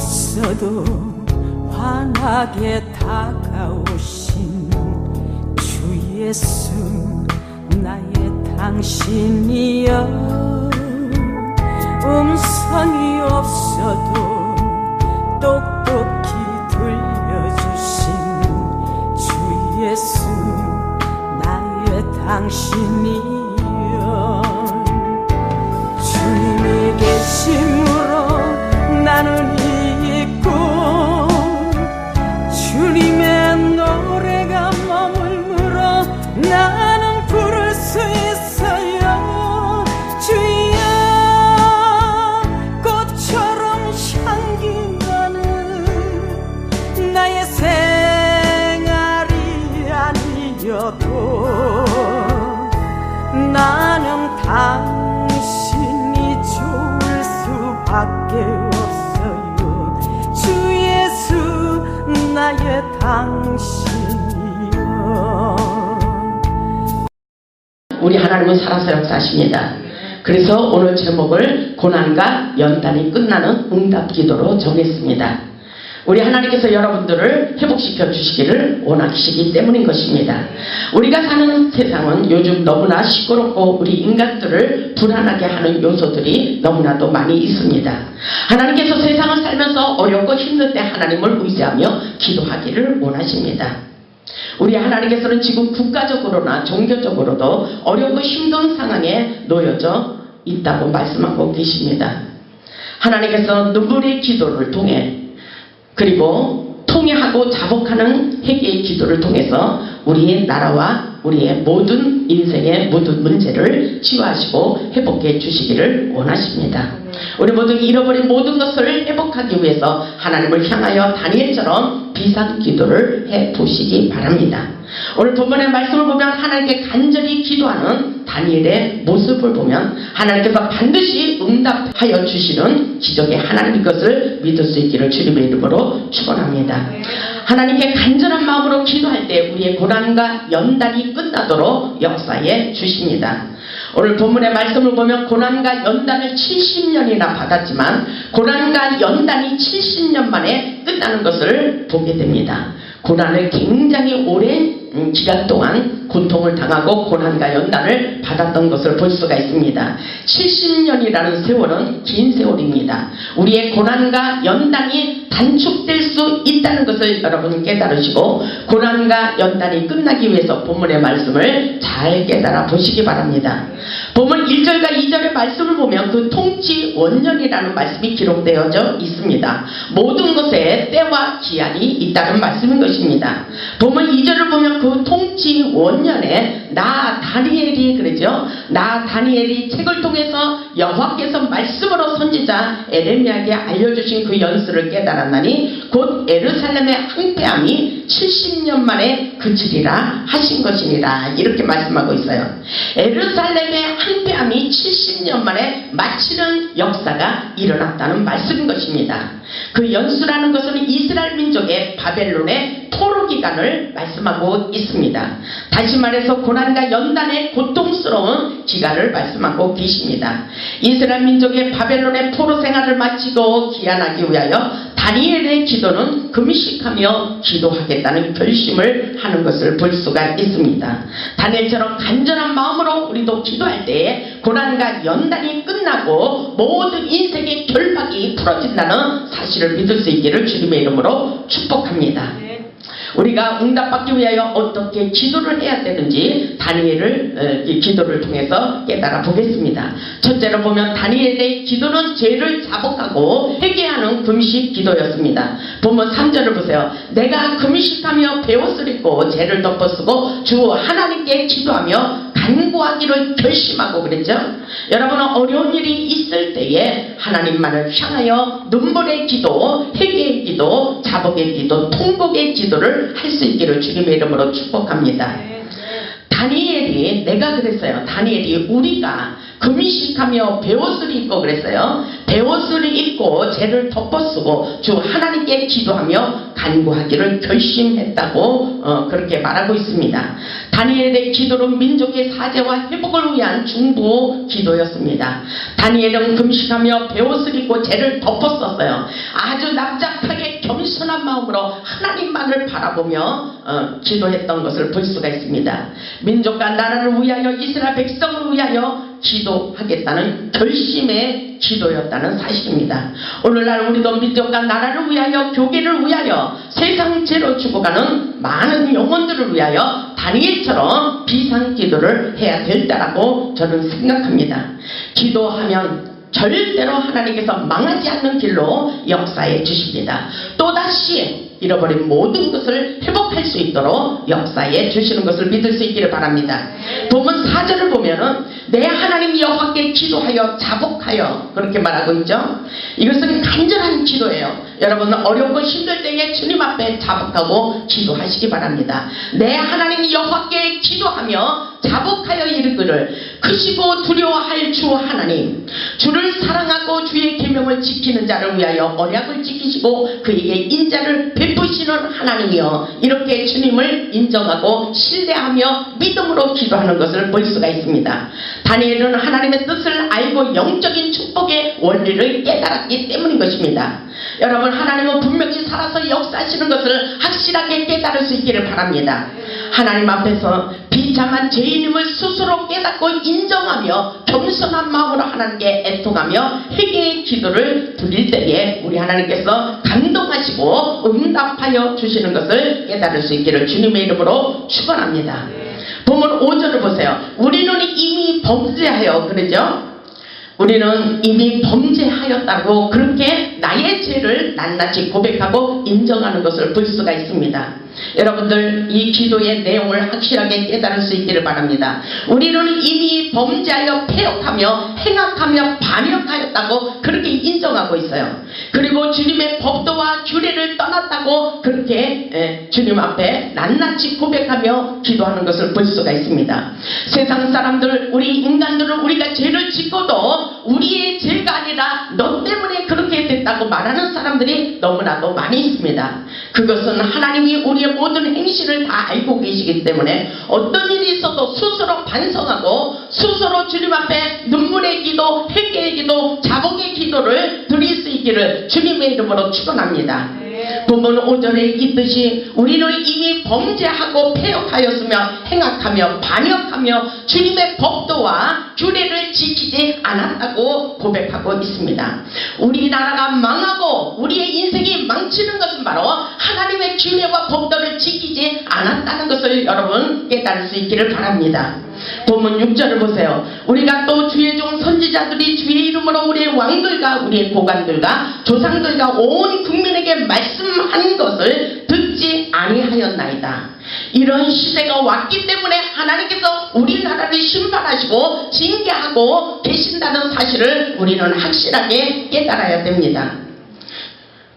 없어도 환하게 다가오신 주 예수 나의 당신이여 음성이 없어도 똑똑히 들려주신 주 예수 나의 당신이여 주님이 계심으로 나는 있고 주님의 노래가 머물므로 나는 부를 수 있어요. 주여 꽃처럼 향기 나는 나의 생활이 아니어도 나는 당신이 좋을 수밖에 없어요. 주 예수 나의 당신이여. 우리 하나님은 살아서 역사하십니다. 그래서 오늘 제목을 고난과 연단이 끝나는 응답기도로 정했습니다. 우리 하나님께서 여러분들을 회복시켜 주시기를 원하시기 때문인 것입니다. 우리가 사는 세상은 요즘 너무나 시끄럽고 우리 인간들을 불안하게 하는 요소들이 너무나도 많이 있습니다. 하나님께서 세상을 살면서 어렵고 힘들 때 하나님을 의지하며 기도하기를 원하십니다. 우리 하나님께서는 지금 국가적으로나 종교적으로도 어렵고 힘든 상황에 놓여져 있다고 말씀하고 계십니다. 하나님께서 눈물의 기도를 통해 그리고 통회하고 자복하는 회개의 기도를 통해서 우리의 나라와 우리의 모든 인생의 모든 문제를 치유하시고 회복해 주시기를 원하십니다. 우리 모두 잃어버린 모든 것을 회복하기 위해서 하나님을 향하여 다니엘처럼 비상기도를 해보시기 바랍니다. 오늘 본문의 말씀을 보면 하나님께 간절히 기도하는 다니엘의 모습을 보면 하나님께서 반드시 응답하여 주시는 기적의 하나님의 것을 믿을 수 있기를 주님의 이름으로 축원합니다. 하나님께 간절한 마음으로 기도할 때 우리의 고난과 연단이 끝나도록 역사해 주십니다. 오늘 본문의 말씀을 보면 고난과 연단을 70년이나 받았지만 고난과 연단이 70년 만에 끝나는 것을 보게 됩니다. 고난을 굉장히 오랜 기간 동안 고통을 당하고 고난과 연단을 받았던 것을 볼 수가 있습니다. 70년이라는 세월은 긴 세월입니다. 우리의 고난과 연단이 단축될 수 있다는 것을 여러분 깨달으시고 고난과 연단이 끝나기 위해서 본문의 말씀을 잘 깨달아 보시기 바랍니다. 본문 1절과 2절의 말씀을 보면 그 통치 원년이라는 말씀이 기록되어져 있습니다. 모든 것에 때와 기한이 있다는 말씀인 것입니다. 본문 2절을 보면 그 통치 원년에 나 다니엘이 그러죠. 나 다니엘이 책을 통해서 여호와께서 말씀으로 선지자 에레미야에게 알려주신 그 연수를 깨달았나니 곧 예루살렘의 항폐함이 70년 만에 그치리라 하신 것이니라 이렇게 말씀하고 있어요. 예루살렘의 항폐함이 70년 만에 마치는 역사가 일어났다는 말씀인 것입니다. 그 연수라는 것은 이스라엘 민족의 바벨론의 포로 기간을 말씀하고 있습니다. 다시 말해서 고난과 연단의 고통스러운 기간을 말씀하고 계십니다. 이스라엘 민족의 바벨론의 포로 생활을 마치고 귀환하기 위하여 다니엘의 기도는 금식하며 기도하겠다는 결심을 하는 것을 볼 수가 있습니다. 다니엘처럼 간절한 마음으로 우리도 기도할 때에 고난과 연단이 끝나고 모든 인생의 결박이 풀어진다는 사실을 믿을 수 있기를 주님의 이름으로 축복합니다. 우리가 응답받기 위하여 어떻게 기도를 해야 되는지 다니엘을 기도를 통해서 깨달아 보겠습니다. 첫째로 보면 다니엘의 기도는 죄를 자복하고 회개하는 금식 기도였습니다. 본문 3절을 보세요. 내가 금식하며 베옷을 입고 죄를 덮어쓰고 주 하나님께 기도하며 간구하기를 결심하고 그랬죠. 여러분은 어려운 일이 있을 때에 하나님만을 향하여 눈물의 기도, 회개의 기도, 자복의 기도, 통곡의 기도를 할 수 있기를 주님의 이름으로 축복합니다. 다니엘이 내가 그랬어요. 다니엘이 우리가 금식하며 베옷을 입고 그랬어요. 베옷을 입고 죄를 덮어쓰고 주 하나님께 기도하며 간구하기를 결심했다고 그렇게 말하고 있습니다. 다니엘의 기도는 민족의 사죄와 회복을 위한 중보 기도였습니다. 다니엘은 금식하며 베옷을 입고 죄를 덮었었어요. 아주 납작하게 겸손한 마음으로 하나님만을 바라보며 기도했던 것을 볼 수가 있습니다. 민족과 나라를 위하여 이스라엘 백성을 위하여 기도하겠다는 결심의 기도였다는 사실입니다. 오늘날 우리도 민족과 나라를 위하여 교계를 위하여 세상 죄로 죽어가는 많은 영혼들을 위하여 다니엘처럼 비상기도를 해야 된다라고 저는 생각합니다. 기도하면 절대로 하나님께서 망하지 않는 길로 역사해 주십니다. 또다시 잃어버린 모든 것을 회복할 수 있도록 역사해 주시는 것을 믿을 수 있기를 바랍니다. 본문 4절을 보면은 내 하나님 여호와께 기도하여 자복하여 그렇게 말하고 있죠. 이것은 간절한 기도예요. 여러분 어렵고 힘들 때에 주님 앞에 자복하고 기도하시기 바랍니다. 내 하나님 여호와께 기도하며 자복하여 이르기를 크시고 두려워할 주 하나님, 주를 사랑하고 주의 계명을 지키는 자를 위하여 언약을 지키시고 그에게 인자를 베푸시는 하나님이여, 이렇게 주님을 인정하고 신뢰하며 믿음으로 기도하는 것을 볼 수가 있습니다. 다니엘은 하나님의 뜻을 알고 영적인 축복의 원리를 깨달았기 때문인 것입니다. 여러분 하나님은 분명히 살아서 역사하시는 것을 확실하게 깨달을 수 있기를 바랍니다. 하나님 앞에서 비참한 죄인임을 스스로 깨닫고 인정하며 겸손한 마음으로 하나님께 애통하며 회개의 기도를 드릴 때에 우리 하나님께서 감동하시고 응답하여 주시는 것을 깨달을 수 있기를 주님의 이름으로 축원합니다. 본문 5절을 보세요. 우리는 이미 범죄하여, 그러죠? 우리는 이미 범죄하였다고 그렇게 나의 죄를 낱낱이 고백하고 인정하는 것을 볼 수가 있습니다. 여러분들 이 기도의 내용을 확실하게 깨달을 수 있기를 바랍니다. 우리는 이미 범죄하여 패역하며 행악하며 반역하였다고 그렇게 인정하고 있어요. 그리고 주님의 법도와 규례를 떠났다고 그렇게 주님 앞에 낱낱이 고백하며 기도하는 것을 볼 수가 있습니다. 세상 사람들, 우리 인간들은 우리가 죄를 짓고도 우리의 죄가 아니라 너 때문에 그렇게 됐다고 말하는 사람들이 너무나도 많이 있습니다. 그것은 하나님이 우리의 모든 행실을 다 알고 계시기 때문에 어떤 일이 있어도 스스로 반성하고 스스로 주님 앞에 눈물의 기도, 회개의 기도, 자복의 기도를 드릴 수 있기를 주님의 이름으로 축원합니다. 본문 5절에 있듯이 우리는 이미 범죄하고 패역하였으며 행악하며 반역하며 주님의 법도와 규례를 지키지 않았다고 고백하고 있습니다. 우리나라가 망하고 우리의 인생이 망치는 것은 바로 하나님의 규례와 법도를 지키지 않았다는 것을 여러분 깨달을 수 있기를 바랍니다. 본문 6절을 보세요. 우리가 또 주의 종 선지자들이 주의 이름으로 우리의 왕들과 우리의 고관들과 조상들과 온 국민에게 말씀한 것을 듣지 아니하였나이다. 이런 시대가 왔기 때문에 하나님께서 우리나라를 심판하시고 징계하고 계신다는 사실을 우리는 확실하게 깨달아야 됩니다.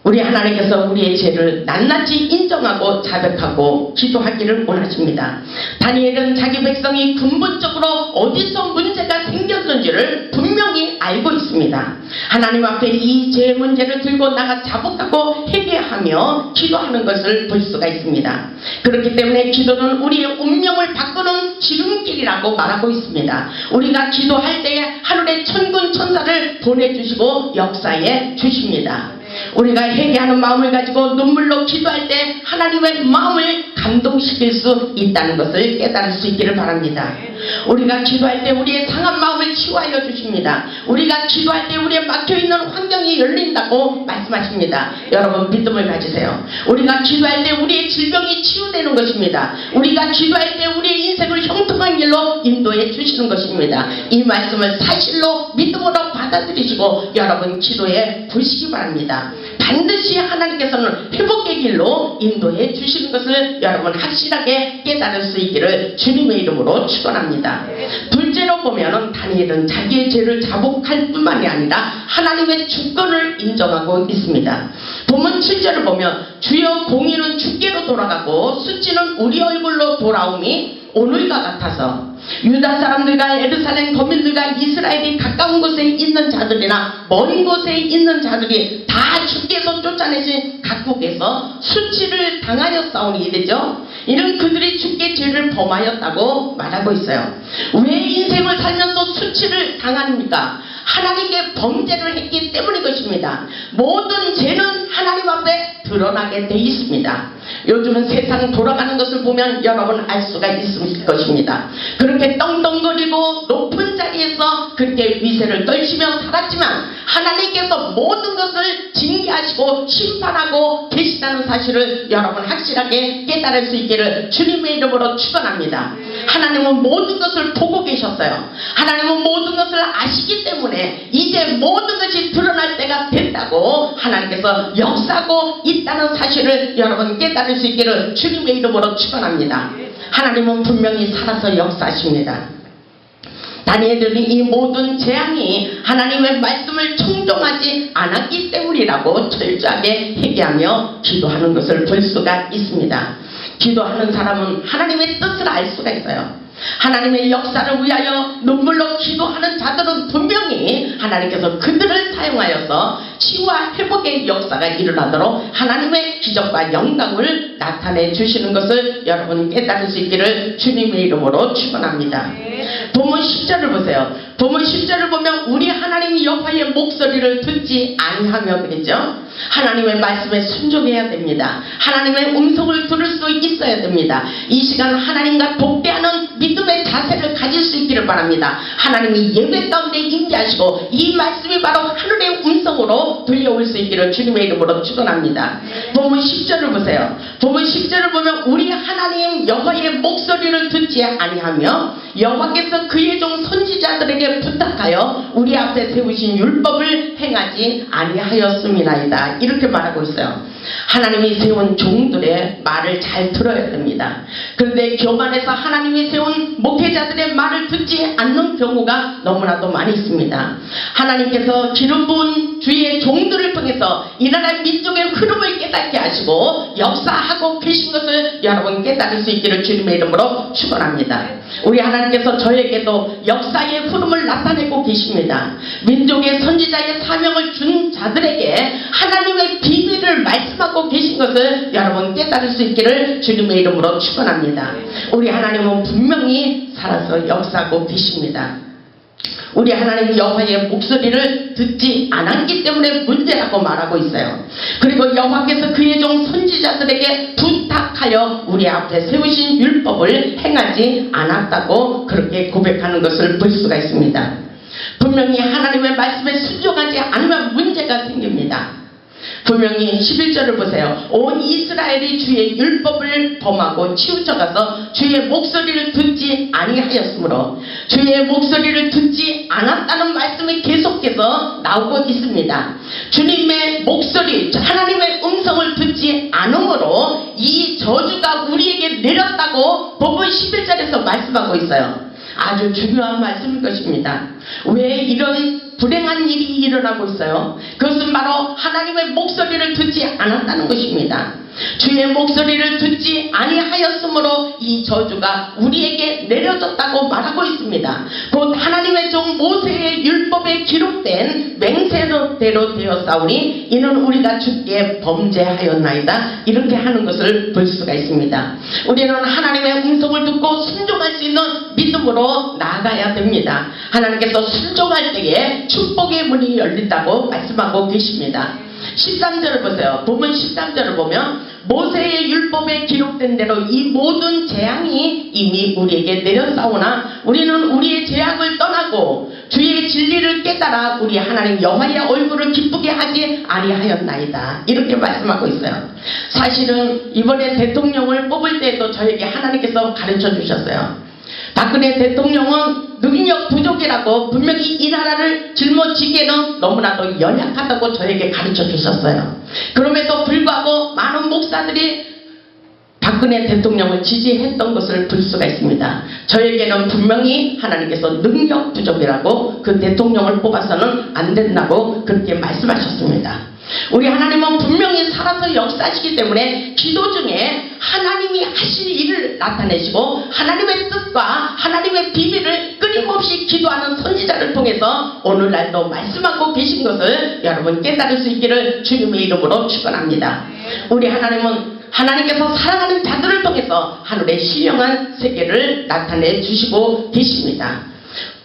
우리 하나님께서 우리의 죄를 낱낱이 인정하고 자백하고 기도하기를 원하십니다. 다니엘은 자기 백성이 근본적으로 어디서 문제가 생겼는지를 분명히 알고 있습니다. 하나님 앞에 이 죄 문제를 들고 나가 자복하고 회개하며 기도하는 것을 볼 수가 있습니다. 그렇기 때문에 기도는 우리의 운명을 바꾸는 지름길이라고 말하고 있습니다. 우리가 기도할 때에 하늘의 천군 천사를 보내주시고 역사해 주십니다. 우리가 회개하는 마음을 가지고 눈물로 기도할 때 하나님의 마음을 감동시킬 수 있다는 것을 깨달을 수 있기를 바랍니다. 우리가 기도할 때 우리의 상한 마음을 치유하여 주십니다. 우리가 기도할 때 우리의 막혀있는 환경이 열린다고 말씀하십니다. 여러분 믿음을 가지세요. 우리가 기도할 때 우리의 질병이 치유되는 것입니다. 우리가 기도할 때 우리의 인생을 형통한 길로 인도해 주시는 것입니다. 이 말씀을 사실로 믿음으로 받아들이시고 여러분 기도에 부르시기 바랍니다. 반드시 하나님께서는 회복의 길로 인도해 주시는 것을 여러분 확실하게 깨달을 수 있기를 주님의 이름으로 축원합니다. 둘째로 보면은 다니엘은 자기의 죄를 자복할 뿐만이 아니라 하나님의 주권을 인정하고 있습니다. 본문 7절을 보면 주여 공의는 주께로 돌아가고 수치는 우리 얼굴로 돌아옴이 오늘과 같아서 유다 사람들과 예루살렘 거민들과 이스라엘이 가까운 곳에 있는 자들이나 먼 곳에 있는 자들이 다 주께서 쫓아내신 각국에서 수치를 당하여 싸우니 되죠. 이는 그들이 주께 죄를 범하였다고 말하고 있어요. 왜 인생을 살면서 수치를 당합니까? 하나님께 범죄를 했기 때문인 것입니다. 모든 죄는 하나님 앞에 드러나게 돼 있습니다. 요즘은 세상 돌아가는 것을 보면 여러분 알 수가 있을 것입니다. 그렇게 떵떵거리고 높은 자리에서 그렇게 위세를 떨치며 살았지만 하나님께서 모든 것을 징계하시고 심판하고 계시다는 사실을 여러분 확실하게 깨달을 수 있기를 주님의 이름으로 축원합니다. 하나님은 모든 것을 보고 계셨어요. 하나님은 모든 것을 아시기 때문에 이제 모든 것이 드러날 때가 됐다고 하나님께서 역사하고 있다는 사실을 여러분 깨달을 수 있기를 주님의 이름으로 축원합니다. 하나님은 분명히 살아서 역사하십니다. 다니엘들이 이 모든 재앙이 하나님의 말씀을 청종하지 않았기 때문이라고 철저하게 회개하며 기도하는 것을 볼 수가 있습니다. 기도하는 사람은 하나님의 뜻을 알 수가 있어요. 하나님의 역사를 위하여 눈물로 기도하는 자들은 분명히 하나님께서 그들을 사용하여서 치유와 회복의 역사가 일어나도록 하나님의 기적과 영광을 나타내 주시는 것을 여러분 깨달을 수 있기를 주님의 이름으로 축원합니다. 본문 10절을 보세요. 본문 10절을 보면 우리 하나님 여호와의 목소리를 듣지 아니하며 그랬죠. 하나님의 말씀에 순종해야 됩니다. 하나님의 음성을 들을 수 있어야 됩니다. 이 시간 하나님과 독대하는 믿음의 자세를 가질 수 있기를 바랍니다. 하나님이 예배 가운데 임재하시고 이 말씀이 바로 하늘의 음성으로 들려올 수 있기를 주님의 이름으로 축원합니다. 본문 10절을 보세요. 본문 10절을 보면 우리 하나님 여호와의 목소리를 듣지 아니하며 여호와께서 그의 종 선지자들에게 부탁하여 우리 앞에 세우신 율법을 행하지 아니하였음이나이다. 이렇게 말하고 있어요. 하나님이 세운 종들의 말을 잘 들어야 됩니다. 그런데 교만해서 하나님이 세운 목회자들의 말을 듣지 않는 경우가 너무나도 많이 있습니다. 하나님께서 기름 부은 주의 종들을 통해서 이 나라 민족의 흐름을 깨닫게 하시고 역사하고 계신 것을 여러분 깨달을 수 있기를 주님의 이름으로 축원합니다. 우리 하나님께서 저에게도 역사의 흐름을 나타내고 계십니다. 민족의 선지자의 사명을 준 자들에게 하나님의 비밀을 말씀하고 계신 것을 여러분 깨달을 수 있기를 주님의 이름으로 축원합니다. 우리 하나님은 분명히 살아서 역사하고 계십니다. 우리 하나님 여호와의 목소리를 듣지 않았기 때문에 문제라고 말하고 있어요. 그리고 여호와께서 그의 종 선지자들에게 부탁하여 우리 앞에 세우신 율법을 행하지 않았다고 그렇게 고백하는 것을 볼 수가 있습니다. 분명히 하나님의 말씀에 순종하지 않으면 문제가 생깁니다. 분명히 11절을 보세요. 온 이스라엘이 주의 율법을 범하고 치우쳐가서 주의 목소리를 듣지 아니하였으므로 주의 목소리를 듣지 않았다는 말씀이 계속해서 나오고 있습니다. 주님의 목소리, 하나님의 음성을 듣지 않으므로 이 저주가 우리에게 내렸다고 본문 11절에서 말씀하고 있어요. 아주 중요한 말씀인 것입니다. 왜 이런 불행한 일이 일어나고 있어요? 그것은 바로 하나님의 목소리를 듣지 않았다는 것입니다. 주의 목소리를 듣지 아니하였으므로 이 저주가 우리에게 내려졌다고 말하고 있습니다. 곧 하나님의 종 모세의 율법에 기록된 맹세대로 되었사오니 이는 우리가 주께 범죄하였나이다. 이렇게 하는 것을 볼 수가 있습니다. 우리는 하나님의 음성을 듣고 순종할 수 있는 믿음으로 나아가야 됩니다. 하나님께서 순종할 때에 축복의 문이 열린다고 말씀하고 계십니다. 13절을 보세요. 본문 13절을 보면 모세의 율법에 기록된 대로 이 모든 재앙이 이미 우리에게 내렸사오나 우리는 우리의 죄악을 떠나고 주의 진리를 깨달아 우리 하나님 여호와의 얼굴을 기쁘게 하지 아니하였나이다. 이렇게 말씀하고 있어요. 사실은 이번에 대통령을 뽑을 때에도 저에게 하나님께서 가르쳐 주셨어요. 박근혜 대통령은 능력 부족이라고 분명히 이 나라를 짊어지기에는 너무나도 연약하다고 저에게 가르쳐 주셨어요. 그럼에도 불구하고 많은 목사들이 박근혜 대통령을 지지했던 것을 볼 수가 있습니다. 저에게는 분명히 하나님께서 능력 부족이라고 그 대통령을 뽑아서는 안 된다고 그렇게 말씀하셨습니다. 우리 하나님은 분명히 살아서 역사하시기 때문에 기도 중에 하나님이 하실 일을 나타내시고 하나님의 뜻과 하나님의 비밀을 끊임없이 기도하는 선지자를 통해서 오늘날도 말씀하고 계신 것을 여러분 깨달을 수 있기를 주님의 이름으로 축원합니다. 우리 하나님은 하나님께서 사랑하는 자들을 통해서 하늘의 신령한 세계를 나타내 주시고 계십니다.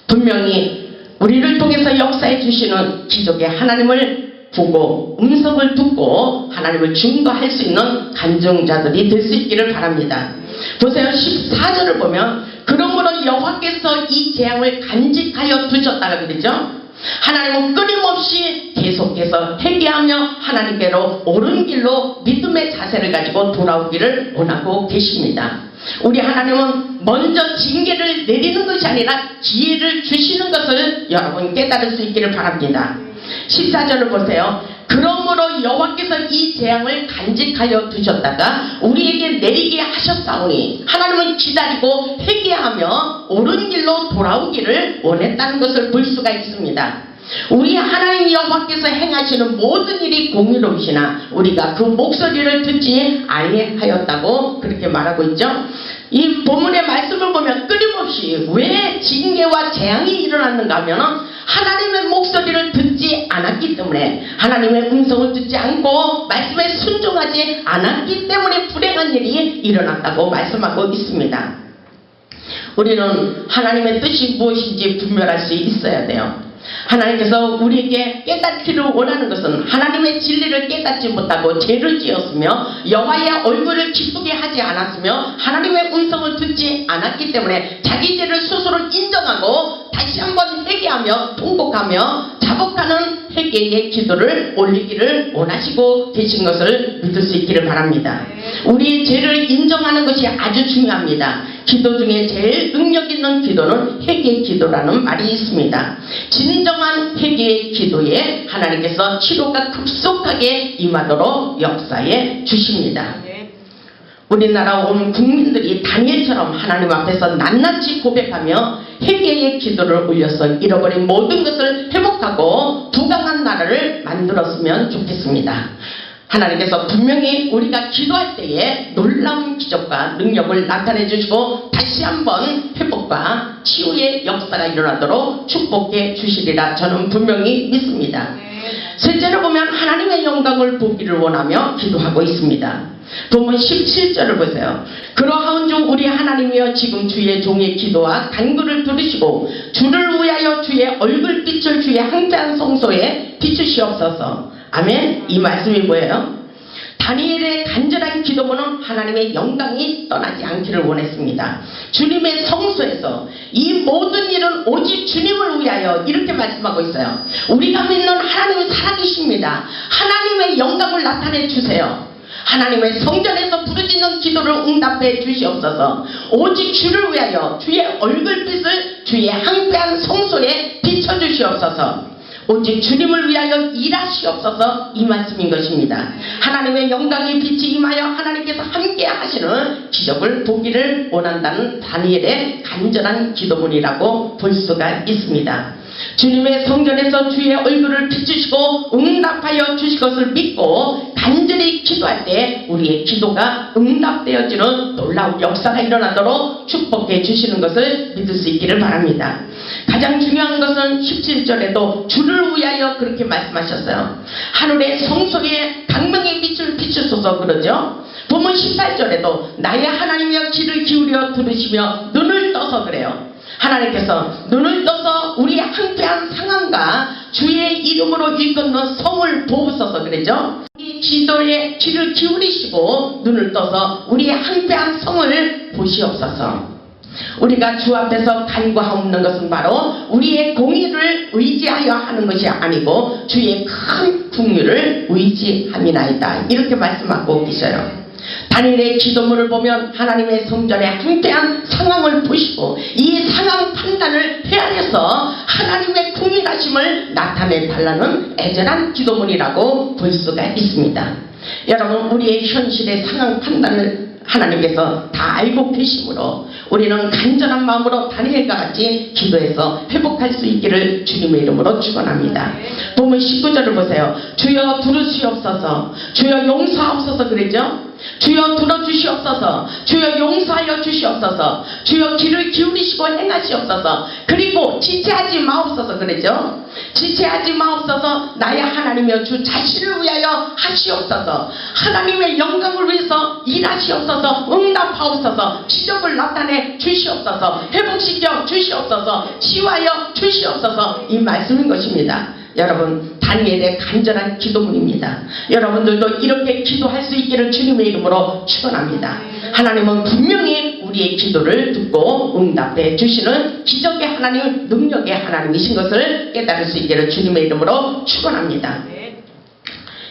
분명히 우리를 통해서 역사해 주시는 기적의 하나님을 보고 음성을 듣고 하나님을 증거할 수 있는 간증자들이 될 수 있기를 바랍니다. 보세요. 14절을 보면 그러므로 여호와께서 이 재앙을 간직하여 두셨다고 그러죠. 하나님은 끊임없이 계속해서 회개하며 하나님께로 옳은 길로 믿음의 자세를 가지고 돌아오기를 원하고 계십니다. 우리 하나님은 먼저 징계를 내리는 것이 아니라 기회를 주시는 것을 여러분 깨달을 수 있기를 바랍니다. 14절을 보세요. 그러므로 여호와께서 이 재앙을 간직하여 두셨다가 우리에게 내리게 하셨사오니 하나님은 기다리고 회개하며 옳은 길로 돌아오기를 원했다는 것을 볼 수가 있습니다. 우리 하나님 여호와께서 행하시는 모든 일이 공의로우시나 우리가 그 목소리를 듣지 아니하였다고 그렇게 말하고 있죠. 이 본문의 말씀을 보면 끊임없이 왜 징계와 재앙이 일어났는가 하면 하나님의 목소리를 듣지 않았기 때문에, 하나님의 음성을 듣지 않고 말씀에 순종하지 않았기 때문에 불행한 일이 일어났다고 말씀하고 있습니다. 우리는 하나님의 뜻이 무엇인지 분별할 수 있어야 돼요. 하나님께서 우리에게 깨닫기를 원하는 것은 하나님의 진리를 깨닫지 못하고 죄를 지었으며 여호와의 얼굴을 기쁘게 하지 않았으며 하나님의 음성을 듣지 않았기 때문에 자기 죄를 스스로 인정하고 다시 한번 회개하며 통곡하며 자복하는 회개의 기도를 올리기를 원하시고 계신 것을 믿을 수 있기를 바랍니다. 우리의 죄를 인정하는 것이 아주 중요합니다. 기도 중에 제일 능력 있는 기도는 회개의 기도라는 말이 있습니다. 진정한 회개의 기도에 하나님께서 치료가 급속하게 임하도록 역사해 주십니다. 우리나라 온 국민들이 다니엘처럼 하나님 앞에서 낱낱이 고백하며 회개의 기도를 올려서 잃어버린 모든 것을 회복하고 부강한 나라를 만들었으면 좋겠습니다. 하나님께서 분명히 우리가 기도할 때에 놀라운 기적과 능력을 나타내 주시고 다시 한번 회복과 치유의 역사가 일어나도록 축복해 주시리라 저는 분명히 믿습니다. 셋째로 보면 하나님의 영광을 보기를 원하며 기도하고 있습니다. 본문 17절을 보세요. 그러하온즉 우리 하나님이여 지금 주의 종의 기도와 간구를 들으시고 주를 위하여 주의 얼굴빛을 주의 항대한 성소에 비추시옵소서. 아멘. 이 말씀이 뭐예요? 다니엘의 간절한 기도문은 하나님의 영광이 떠나지 않기를 원했습니다. 주님의 성소에서 이 모든 일은 오직 주님을 위하여 이렇게 말씀하고 있어요. 우리가 믿는 하나님은 살아계십니다. 하나님의 영광을 나타내 주세요. 하나님의 성전에서 부르짖는 기도를 응답해 주시옵소서. 오직 주를 위하여 주의 얼굴빛을 주의 항배한 성소에 비춰주시옵소서. 오직 주님을 위하여 일하시옵소서. 이 말씀인 것입니다. 하나님의 영광의 빛이 임하여 하나님께서 함께 하시는 기적을 보기를 원한다는 다니엘의 간절한 기도문이라고 볼 수가 있습니다. 주님의 성전에서 주의 얼굴을 비추시고 응답하여 주실 것을 믿고 간절히 기도할 때 우리의 기도가 응답되어지는 놀라운 역사가 일어나도록 축복해 주시는 것을 믿을 수 있기를 바랍니다. 가장 중요한 것은 17절에도 주를 위하여 그렇게 말씀하셨어요. 하늘의 성소에 강명의 빛을 비추소서 그러죠. 본문 18절에도 나의 하나님이여 귀를 기울여 들으시며 눈을 떠서 그래요. 하나님께서 눈을 떠서 우리의 항폐한 상황과 주의 이름으로 일컫는 성을 보옵소서 그러죠. 이 기도에 귀를 기울이시고 눈을 떠서 우리의 항폐한 성을 보시옵소서. 우리가 주 앞에서 간구하옵는 것은 바로 우리의 공의를 의지하여 하는 것이 아니고 주의 큰 국률을 의지함이나이다. 이렇게 말씀하고 계셔요. 다니엘의 기도문을 보면 하나님의 성전의 항폐한 상황을 보시고 이 상황 판단을 헤아려서 하나님의 국민하심을 나타내 달라는 애절한 기도문이라고 볼 수가 있습니다. 여러분, 우리의 현실의 상황 판단을 하나님께서 다 알고 계시므로 우리는 간절한 마음으로 다니엘과 같이 기도해서 회복할 수 있기를 주님의 이름으로 축원합니다. 보면 19절을 보세요. 주여 들으시옵소서, 주여 용서하옵소서 그러죠. 주여 들어주시옵소서, 주여 용서하여 주시옵소서, 주여 귀를 기울이시고 행하시옵소서, 그리고 지체하지 마옵소서 그러죠. 지체하지 마옵소서. 나의 하나님이여 주 자신을 위하여 하시옵소서. 하나님의 영광을 위해서 일하시옵소서. 응답하옵소서. 기적을 나타내 주시옵소서. 회복시켜 주시옵소서. 치유하여 주시옵소서. 이 말씀인 것입니다. 여러분, 다니엘의 간절한 기도문입니다. 여러분들도 이렇게 기도할 수 있기를 주님의 이름으로 축원합니다. 하나님은 분명히 우리의 기도를 듣고 응답해 주시는 기적의 하나님, 능력의 하나님이신 것을 깨달을 수 있기를 주님의 이름으로 축원합니다.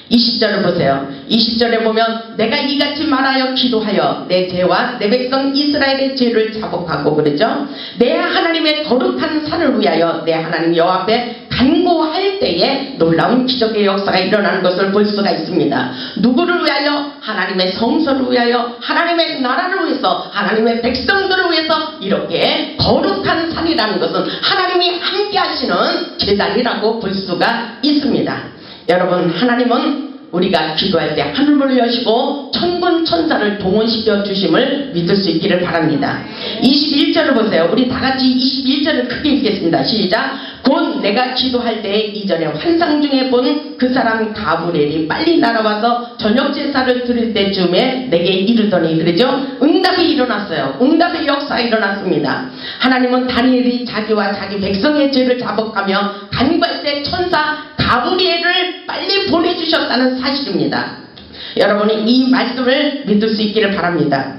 20절을 보세요. 20절에 보면 내가 이같이 말하여 기도하여 내 죄와 내 백성 이스라엘의 죄를 자복하고 그러죠. 내 하나님의 거룩한 산을 위하여 내 하나님 여호와 앞에 간구할 때에 놀라운 기적의 역사가 일어나는 것을 볼 수가 있습니다. 누구를 위하여? 하나님의 성소를 위하여, 하나님의 나라를 위해서, 하나님의 백성들을 위해서 이렇게 거룩한 산이라는 것은 하나님이 함께 하시는 제단이라고 볼 수가 있습니다. 여러분, 하나님은 우리가 기도할 때 하늘문을 여시고 천군 천사를 동원시켜 주심을 믿을 수 있기를 바랍니다. 21절을 보세요. 우리 다같이 21절을 크게 읽겠습니다. 시작. 곧 내가 기도할 때 이전에 환상 중에 본 그 사람 가브리엘이 빨리 날아와서 저녁 제사를 드릴 때쯤에 내게 이르더니 그러죠. 응답이 일어났어요. 응답의 역사가 일어났습니다. 하나님은 다니엘이 자기와 자기 백성의 죄를 자복하며 간구할 때 천사 가브리엘을 빨리 보내주셨다는 사실입니다. 여러분이 이 말씀을 믿을 수 있기를 바랍니다.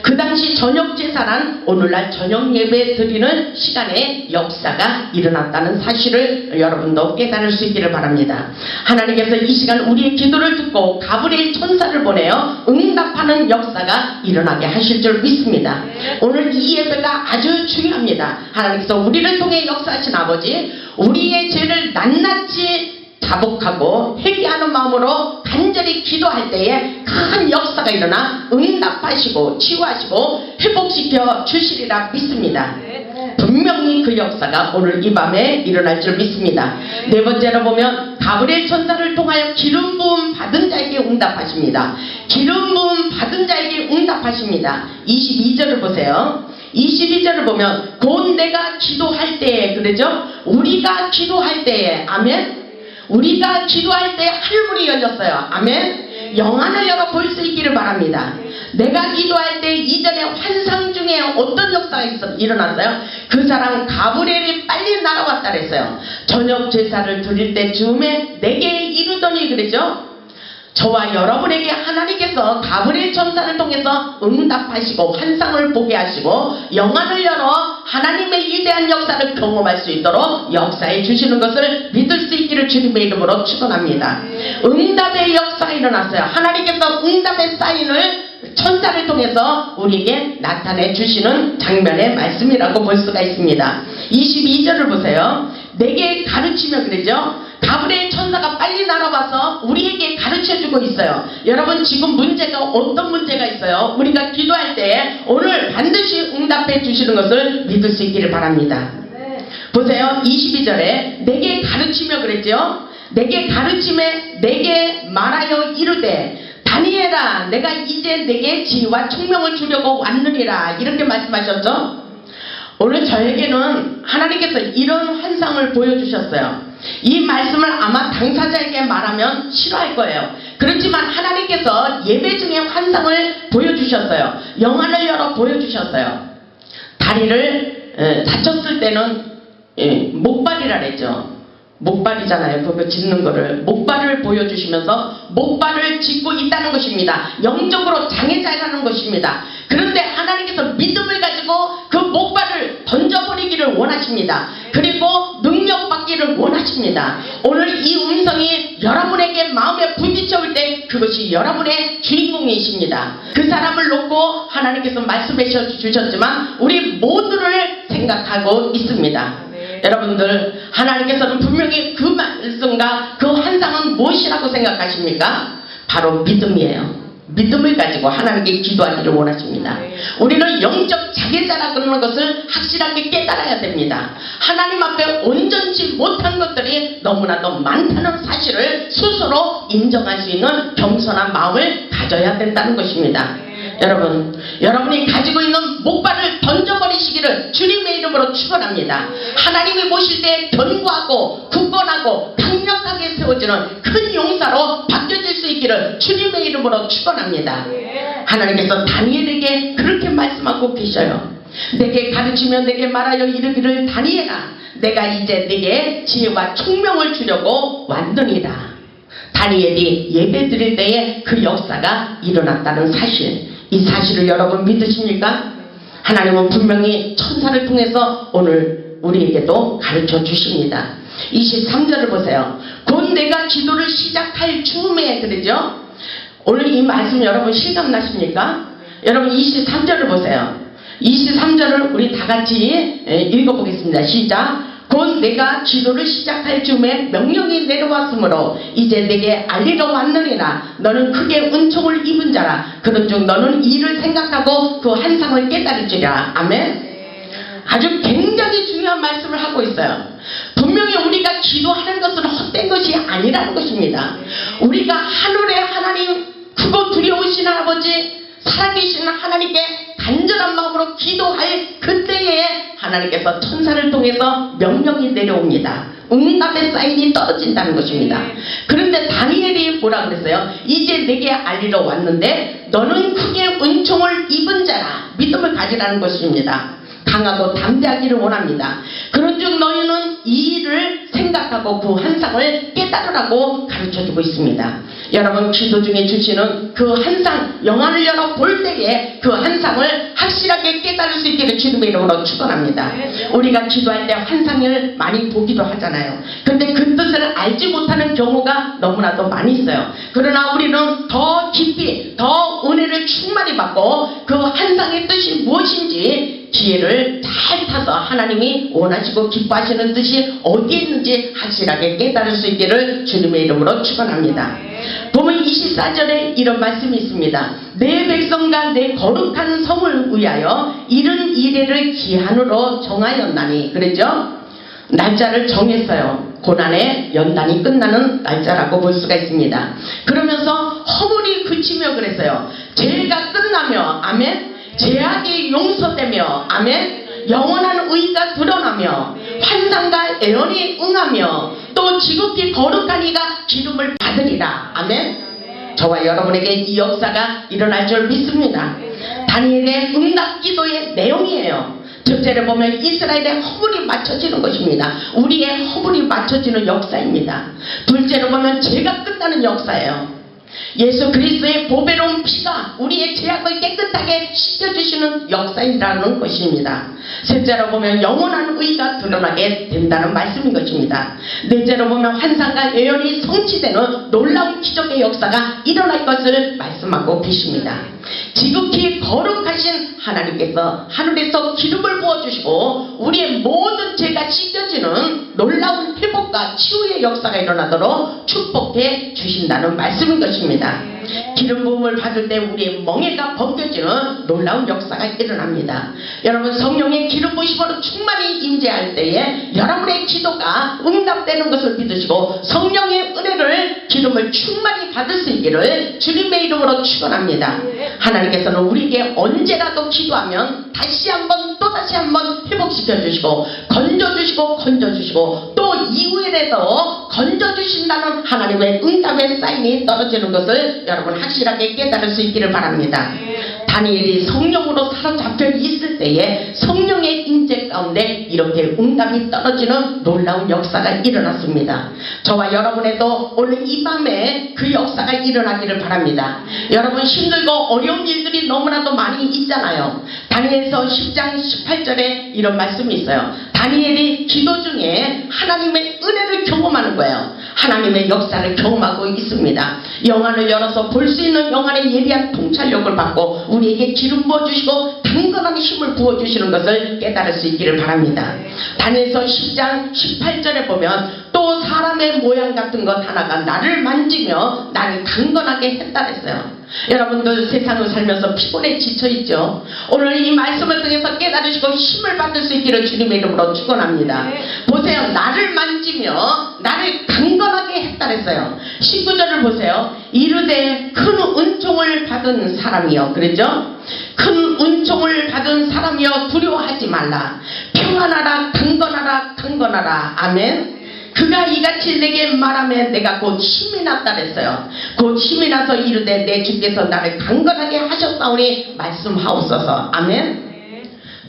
그 당시 저녁 제사란 오늘날 저녁 예배 드리는 시간에 역사가 일어났다는 사실을 여러분도 깨달을 수 있기를 바랍니다. 하나님께서 이 시간 우리의 기도를 듣고 가브리엘 천사를 보내어 응답하는 역사가 일어나게 하실 줄 믿습니다. 오늘 이 예배가 아주 중요합니다. 하나님께서 우리를 통해 역사하신 아버지, 우리의 죄를 낱낱이 자복하고 회개하는 마음으로 간절히 기도할 때에 큰 역사가 일어나 응답하시고 치유하시고 회복시켜 주시리라 믿습니다. 분명히 그 역사가 오늘 이 밤에 일어날 줄 믿습니다. 네 번째로 보면 가브리엘 천사를 통하여 기름 부음 받은 자에게 응답하십니다. 기름 부음 받은 자에게 응답하십니다. 22절을 보세요. 22절을 보면 곧 내가 기도할 때에 그러죠. 우리가 기도할 때에 아멘. 우리가 기도할 때 하늘문이 열렸어요. 아멘. 영안을 열어 볼 수 있기를 바랍니다. 내가 기도할 때 이전에 환상 중에 어떤 역사가 일어났어요? 그 사람 가브리엘이 빨리 날아왔다 그랬어요. 저녁 제사를 드릴 때쯤에 내게 이르더니 그랬죠. 저와 여러분에게 하나님께서 가브리엘 천사를 통해서 응답하시고 환상을 보게 하시고 영안을 열어 하나님의 위대한 역사를 경험할 수 있도록 역사해 주시는 것을 믿을 수 있기를 주님의 이름으로 축원합니다. 응답의 역사가 일어났어요. 하나님께서 응답의 사인을 천사를 통해서 우리에게 나타내 주시는 장면의 말씀이라고 볼 수가 있습니다. 22절을 보세요. 내게 가르치며 그러죠. 가브리엘 천사가 빨리 날아와서 우리에게 가르쳐주고 있어요. 여러분, 지금 문제가 어떤 문제가 있어요? 우리가 기도할 때 오늘 반드시 응답해 주시는 것을 믿을 수 있기를 바랍니다. 보세요. 22절에 내게 가르치며 그랬죠. 내게 가르침에 내게 말하여 이르되 다니엘아, 내가 이제 내게 지혜와 총명을 주려고 왔느니라, 이렇게 말씀하셨죠. 오늘 저에게는 하나님께서 이런 환상을 보여주셨어요. 이 말씀을 아마 당사자에게 말하면 싫어할 거예요. 그렇지만 하나님께서 예배 중에 환상을 보여주셨어요. 영안을 열어 보여주셨어요. 다리를 다쳤을 때는 목발이라 그랬죠. 목발이잖아요. 그거 짚는 거를 목발을 보여주시면서 목발을 짚고 있다는 것입니다. 영적으로 장애자라는 것입니다. 그런데 하나님께서 믿음을 가지고 그 목발을 던져버리기를 원하십니다. 그리고 능력받기를 원하십니다. 오늘 이 음성이 여러분에게 마음에 부딪혀올 때 그것이 여러분의 주인공이십니다. 그 사람을 놓고 하나님께서 말씀해 주셨지만 우리 모두를 생각하고 있습니다. 여러분들, 하나님께서는 분명히 그 말씀과 그 환상은 무엇이라고 생각하십니까? 바로 믿음이에요. 믿음을 가지고 하나님께 기도하기를 원하십니다. 우리는 영적 자괴자라 그러는 것을 확실하게 깨달아야 됩니다. 하나님 앞에 온전치 못한 것들이 너무나도 많다는 사실을 스스로 인정할 수 있는 겸손한 마음을 가져야 된다는 것입니다. 여러분, 여러분이 가지고 있는 목발을 던져버리시기를 주님의 이름으로 축원합니다. 하나님이 보실 때 견고하고 굳건하고 강력하게 세워지는 큰 용사로 바뀌어질 수 있기를 주님의 이름으로 축원합니다. 하나님께서 다니엘에게 그렇게 말씀하고 계셔요. 내게 가르치며 내게 말하여 이르기를 다니엘아, 내가 이제 내게 지혜와 총명을 주려고 왔느니라. 다니엘이 예배 드릴 때에 그 역사가 일어났다는 사실, 이 사실을 여러분 믿으십니까? 하나님은 분명히 천사를 통해서 오늘 우리에게도 가르쳐 주십니다. 23절을 보세요. 곧 내가 기도를 시작할 즈음에, 그러죠? 오늘 이 말씀 여러분 실감나십니까? 여러분 23절을 보세요. 23절을 우리 다 같이 읽어보겠습니다. 시작. 곧 내가 기도를 시작할 즈음에 명령이 내려왔으므로 이제 내게 알리러 왔느니라. 너는 크게 은총을 입은 자라. 그런즉 너는 이를 생각하고 그 한상을 깨달을지라. 아멘. 아주 굉장히 중요한 말씀을 하고 있어요. 분명히 우리가 기도하는 것은 헛된 것이 아니라는 것입니다. 우리가 하늘의 하나님, 크고 두려우신 아버지, 살아계신 하나님께 간절한 마음으로 기도할 그때에 하나님께서 천사를 통해서 명령이 내려옵니다. 응답의 사인이 떨어진다는 것입니다. 그런데 다니엘이 뭐라 그랬어요? 이제 내게 알리러 왔는데 너는 크게 은총을 입은 자라. 믿음을 가지라는 것입니다. 강하고 담대하기를 원합니다. 그런즉 너희는 이 일을 생각하고 그 한상을 깨달으라고 가르쳐주고 있습니다. 여러분 기도 중에 주시는 그 한상, 영안을 열어 볼 때에 그 한상을 확실하게 깨달을 수 있기를 주님의 이름으로 축원합니다. 우리가 기도할 때 환상을 많이 보기도 하잖아요. 그런데 그 뜻을 알지 못하는 경우가 너무나도 많이 있어요. 그러나 우리는 더 깊이, 더 은혜를 충만히 받고 그 한상의 뜻이 무엇인지 기회를 잘 타서 하나님이 원하시고 기뻐하시는 뜻이 어디에 있는지 확실하게 깨달을 수 있기를 주님의 이름으로 축원합니다. 보면 24절에 이런 말씀이 있습니다. 내 백성과 내 거룩한 성을 위하여 이른 이래를 기한으로 정하였나니. 그랬죠? 날짜를 정했어요. 고난의 연단이 끝나는 날짜라고 볼 수가 있습니다. 그러면서 허물이 그치며 그랬어요. 죄가 끝나며, 아멘. 죄악이 용서되며, 아멘. 영원한 의가 드러나며 환상과 애언이 응하며 또 지극히 거룩한 이가 기름을 받으리라. 아멘. 저와 여러분에게 이 역사가 일어날 줄 믿습니다. 다니엘의 응답 기도의 내용이에요. 첫째를 보면 이스라엘의 허물이 맞춰지는 것입니다. 우리의 허물이 맞춰지는 역사입니다. 둘째로 보면 죄가 끝나는 역사예요. 예수 그리스도의 보배로운 피가 우리의 죄악을 깨끗하게 씻겨주시는 역사이라는 것입니다. 셋째로 보면 영원한 의가 드러나게 된다는 말씀인 것입니다. 넷째로 보면 환상과 예언이 성취되는 놀라운 기적의 역사가 일어날 것을 말씀하고 계십니다. 지극히 거룩하신 하나님께서 하늘에서 기름을 부어주시고 우리의 모든 죄가 씻겨지는 놀라운 회복과 치유의 역사가 일어나도록 축복해 주신다는 말씀인 것입니다. 기름 부음을 받을 때 우리의 멍에가 벗겨지는 놀라운 역사가 일어납니다. 여러분 성령의 기름 부으심으로 충만히 임재할 때에 여러분의 기도가 응답되는 것을 믿으시고 성령의 은혜를 기름을 충만히 받을 수 있기를 주님의 이름으로 축원합니다. 하나님께서는 우리에게 언제라도 기도하면 다시 한번 또 다시 한번 회복시켜 주시고 건져 주시고 또 이후에라도 건져 주신다는 하나님의 응답의 사인이 떨어지는 것을 여러분 확실하게 깨달을 수 있기를 바랍니다. 다니엘이 성령으로 사로잡혀 있을 때에 성령의 임재 가운데 이렇게 응답이 떨어지는 놀라운 역사가 일어났습니다. 저와 여러분에도 오늘 이 밤에 그 역사가 일어나기를 바랍니다. 여러분 힘들고 어려운 일들이 너무나도 많이 있잖아요. 다니엘서 10장 18절에 이런 말씀이 있어요. 다니엘이 기도 중에 하나님의 은혜를 경험하는 거예요. 하나님의 역사를 경험하고 있습니다. 영안을 열어서 볼 수 있는 영안의 예리한 통찰력을 받고 우리에게 기름 부어주시고 강건한 힘을 부어주시는 것을 깨달을 수 있기를 바랍니다. 다니엘서 10장 18절에 보면 또 사람의 모양 같은 것 하나가 나를 만지며 나를 강건하게 했다 그랬어요. 여러분들 세상을 살면서 피곤해 지쳐있죠. 오늘 이 말씀을 통해서 깨달으시고 힘을 받을 수 있기를 주님의 이름으로 축원합니다. 보세요. 나를 만지며 나를 강건하게 했다 그랬어요. 19절을 보세요. 이르되 큰 은총을 받은 사람이여. 그랬죠? 큰 은총을 받은 사람이여 두려워하지 말라. 평안하라 강건하라 강건하라. 아멘. 그가 이같이 내게 말하며 내가 곧 힘이 났다 그랬어요. 곧 힘이 나서 이르되 내 주께서 나를 강건하게 하셨사오니 말씀하옵소서. 아멘.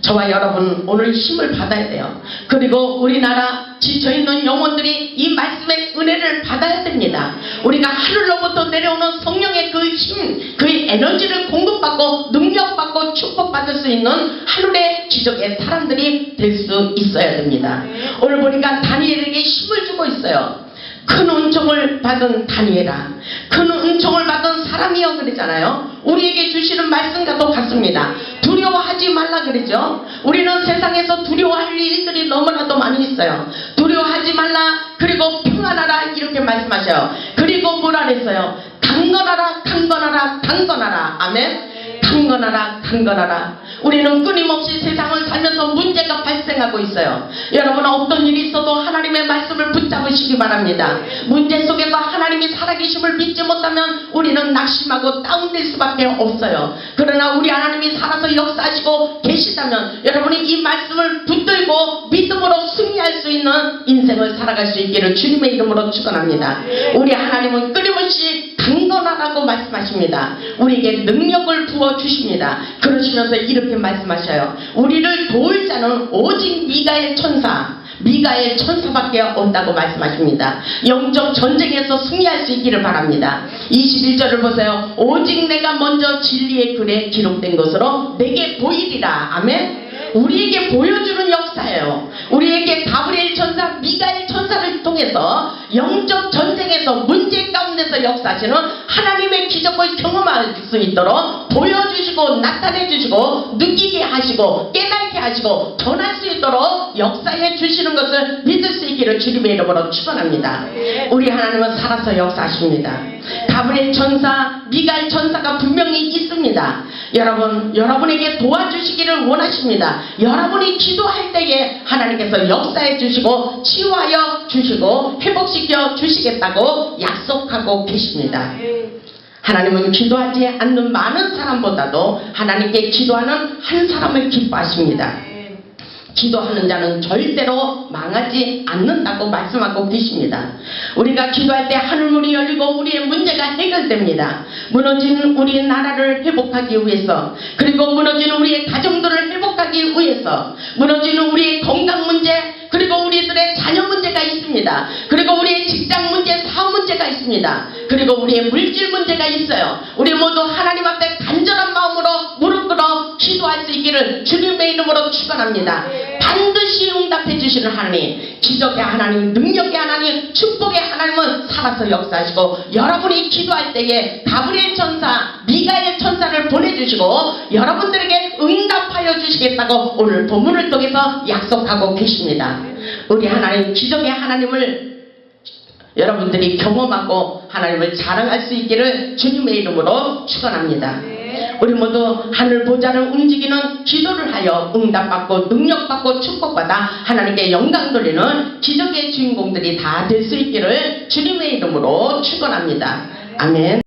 저와 여러분 오늘 힘을 받아야 돼요. 그리고 우리나라 지쳐있는 영혼들이 이 말씀의 은혜를 받아야 됩니다. 우리가 하늘로부터 내려오는 성령의 그 힘, 그 에너지를 공급받고 능력받고 축복받을 수 있는 하늘의 기적의 사람들이 될 수 있어야 됩니다. 오늘 보니까 다니엘에게 힘을 주고 있어요. 큰 은총을 받은 다니엘아, 큰 은총을 받은 사람이여 그랬잖아요. 우리에게 주시는 말씀과도 같습니다. 두려워하지 말라 그랬죠. 우리는 세상에서 두려워할 일들이 너무나도 많이 있어요. 두려워하지 말라, 그리고 평안하라 이렇게 말씀하셔요. 그리고 뭐라 그랬어요? 강건하라 강건하라 강건하라. 아멘. 강건하라 강건하라. 우리는 끊임없이 세상을 살면서 문제가 발생하고 있어요. 여러분 어떤 일이 있어도 하나님의 말씀을 붙잡으시기 바랍니다. 문제 속에서 하나님이 살아계심을 믿지 못하면 우리는 낙심하고 다운될 수밖에 없어요. 그러나 우리 하나님이 살아서 역사하시고 계시다면 여러분이 이 말씀을 붙들고 믿음으로 승리할 수 있는 인생을 살아갈 수 있기를 주님의 이름으로 축원합니다. 우리 하나님은 끊임없이 강건하라고 말씀하십니다. 우리에게 능력을 부어주십니다. 그러시면서 이렇게 말씀하셔요. 우리를 도울 자는 오직 미가엘 천사, 미가엘 천사밖에 없다고 말씀하십니다. 영적 전쟁에서 승리할 수 있기를 바랍니다. 21절을 보세요. 오직 내가 먼저 진리의 글에 기록된 것으로 내게 보이리라. 아멘. 우리에게 보여주는 역사예요. 우리에게 가브리엘 천사, 미가엘 천사를 통해서 영적 전쟁에서 문제 가운데서 역사하시는 하나님의 기적을 경험할 수 있도록 보여주시고 나타내 주시고 느끼게 하시고 깨닫게 하시고 전할 수 있도록 역사해 주시는 것을 믿을 수 있기를 주님의 이름으로 축원합니다. 우리 하나님은 살아서 역사하십니다. 가브리엘 천사, 미가엘 천사가 분명히 있습니다. 여러분에게 도와주시기를 원하십니다. 여러분이 기도할 때에 하나님께서 역사해 주시고 치유하여 주시고 회복시켜 주시겠다고 약속하고 계십니다. 하나님은 기도하지 않는 많은 사람보다도 하나님께 기도하는 한 사람을 기뻐하십니다. 기도하는 자는 절대로 망하지 않는다고 말씀하고 계십니다. 우리가 기도할 때 하늘문이 열리고 우리의 문제가 해결됩니다. 무너진 우리의 나라를 회복하기 위해서, 그리고 무너진 우리의 가정들을 회복하기 위해서, 무너진 우리의 건강 문제, 그리고 우리들의 자녀 문제가 있습니다. 그리고 우리의 직장 문제, 사업 문제가 있습니다. 그리고 우리의 물질 문제가 있어요. 우리 모두 하나님 앞에 간절한 마음으로 무릎 꿇어 기도할 수 있기를 주님의 이름으로 축원합니다. 반드시 응답해 주시는 하나님, 기적의 하나님, 능력의 하나님, 축복의 하나님은 살아서 역사하시고 여러분이 기도할 때에 가브리엘 천사, 미가엘 천사를 보내주시고 여러분들에게 응답하여 주시겠다고 오늘 본문을 통해서 약속하고 계십니다. 우리 하나님, 기적의 하나님을 여러분들이 경험하고 하나님을 자랑할 수 있기를 주님의 이름으로 축원합니다. 우리 모두 하늘 보좌를 움직이는 기도를 하여 응답받고 능력받고 축복받아 하나님께 영광 돌리는 기적의 주인공들이 다 될 수 있기를 주님의 이름으로 축원합니다. 아멘.